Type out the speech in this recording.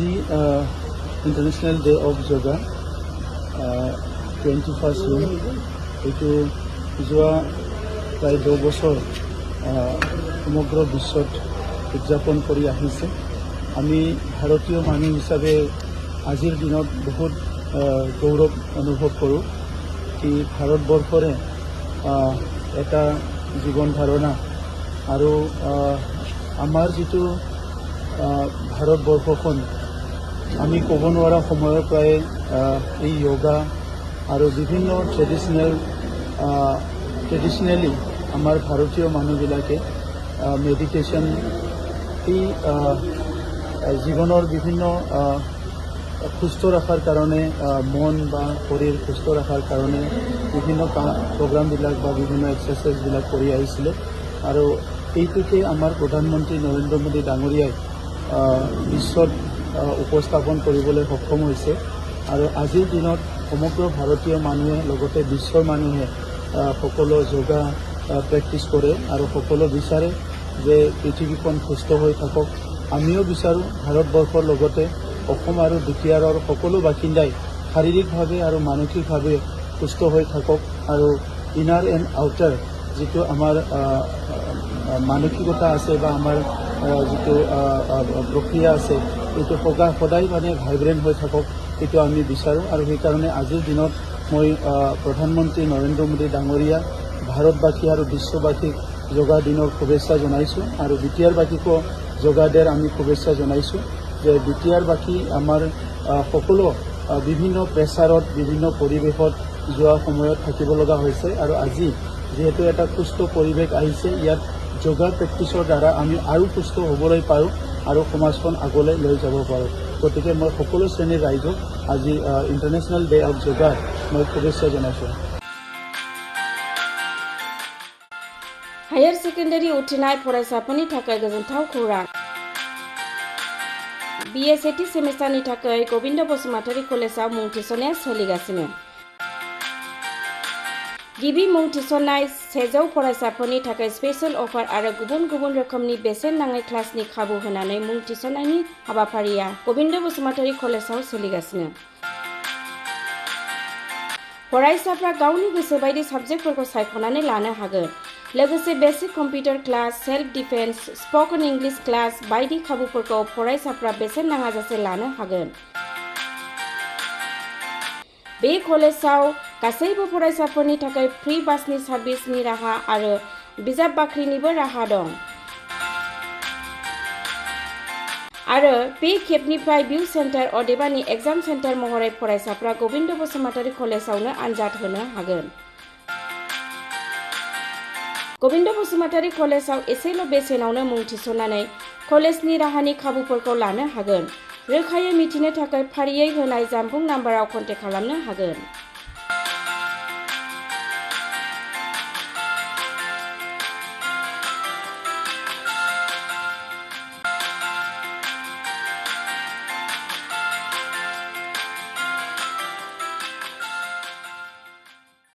আজি international day of yoga 21 June এইটো যোৱা প্ৰায় 2 বছৰ সমগ্ৰ বিশ্বত উদযাপন কৰি আহিছে। আমি ভাৰতীয় মানুহ হিচাপে আজিৰ দিনত বহুত গৌৰৱ অনুভৱ কৰোঁ কি ভাৰতবৰ্ষৰে এটা জীৱন ধাৰণা আৰু আমাৰ যিটো ভাৰতবৰ্ষখন আমি ক'ব নোৱাৰা সময়ৰ পৰাই এই যোগা আৰু বিভিন্ন ট্ৰেডিশ্যনেলি আমাৰ ভাৰতীয় মানুহবিলাকে মেডিটেশ্যন এই জীৱনৰ বিভিন্ন সুস্থ ৰখাৰ কাৰণে মন বা শৰীৰ সুস্থ ৰখাৰ কাৰণে বিভিন্ন প্ৰগ্ৰামবিলাক বা বিভিন্ন এক্সাৰচাইজবিলাক কৰি আহিছিলে আৰু এইটোকে আমাৰ প্ৰধানমন্ত্ৰী নৰেন্দ্ৰ মোদী ডাঙৰীয়াই বিশ্বত উপস্থাপন কৰিবলৈ সক্ষম হৈছে আৰু আজিৰ দিনত সমগ্ৰ ভাৰতীয় মানুহে লগতে বিশ্বৰ মানুহে সকলো যোগা প্ৰেক্টিছ কৰে আৰু সকলো বিচাৰে যে পৃথিৱীখন সুস্থ হৈ থাকক। আমিও বিচাৰোঁ ভাৰতবৰ্ষৰ লগতে অসম আৰু বিটিআৰৰ সকলো বাসিন্দাই শাৰীৰিকভাৱে আৰু মানসিকভাৱে সুস্থ হৈ থাকক আৰু ইনাৰ এণ্ড আউটাৰ যিটো আমাৰ মানসিকতা আছে বা আমাৰ যিটো প্ৰক্ৰিয়া আছে এইটো সদায় মানে ভাইব্ৰেণ্ট হৈ থাকক এইটো আমি বিচাৰোঁ আৰু সেইকাৰণে আজিৰ দিনত মই প্ৰধানমন্ত্ৰী নৰেন্দ্ৰ মোদী ডাঙৰীয়া ভাৰতবাসী আৰু বিশ্ববাসীক যোগা দিনৰ শুভেচ্ছা জনাইছোঁ আৰু বিটিআৰবাসীকো যোগা ডেৰ আমি শুভেচ্ছা জনাইছোঁ যে বিটিআৰবাসী আমাৰ সকলো বিভিন্ন প্ৰেছাৰত বিভিন্ন পৰিৱেশত যোৱা সময়ত থাকিব লগা হৈছে আৰু আজি যিহেতু এটা সুস্থ পৰিৱেশ আহিছে ইয়াত যোগা প্ৰেক্টিছৰ দ্বাৰা আমি আৰু সুস্থ হ'বলৈ পাৰোঁ আৰু সমাজখন আগলৈ লৈ যাব পাৰোঁ। গতিকে মই সকলো শ্ৰেণীৰ ৰাইজক আজি ইণ্টাৰনেশ্যনেল ডে অফ যোগাৰ মই শুভেচ্ছা জনাইছোঁ। हायर सेकेन्डारि उथ्रिनाय फरायसाफोरनि थाखाय गोजोनथाव खौरां। BA सेथि सेमिस्टारनि थाखाय गोविन्द बसुमतारी कलेजाव मुं थिसननाया सोलिगासिनो। गिबि मुं थिसननाय 100 फरायसाफोरनि थाखाय स्पेशल अफार आरो गुबुन गुबुन रोखोमनि बेसेन नाङै क्लासनि खाबु होनानै मुं थिसननायनि हाबाफारिया गोविन्द बसुमतारी कलेजाव सोलिगासिनो। फरायसाफ्रा गावनि गोसो बायदि साबजेक्टफोरखौ सायख'नानै लानो हागोन। लोगोसे basic computer class, self defence, spoken English class बायदि खाबुफोरखौ फरायसाफ्रा बेसेन नाङाजासे लानो हागोन। बे कलेजाव गासैबो फरायसाफोरनि थाखाय फ्रि बासनि सार्भिसनि राहा आरो बिजाब बाख्रिनिबो राहा दं। आरो बे खेबनिफ्राय भिउ सेन्टार अदेबानि एग्जाम सेन्टार महरै फरायसाफ्रा गोविन्द बसुमतारी कलेजावनो आनजाद होनो हागोन। गोविन्द बसुमतारी कलेजाव एसेल' बेसेनावनो मुं थिसननानै कलेजनि राहानि खाबुफोरखौ लानो हागोन। रोखायै मिथिनो थाखाय फारियै होनाय जानबुं नाम्बाराव कन्टेक्ट खालामनो हागोन।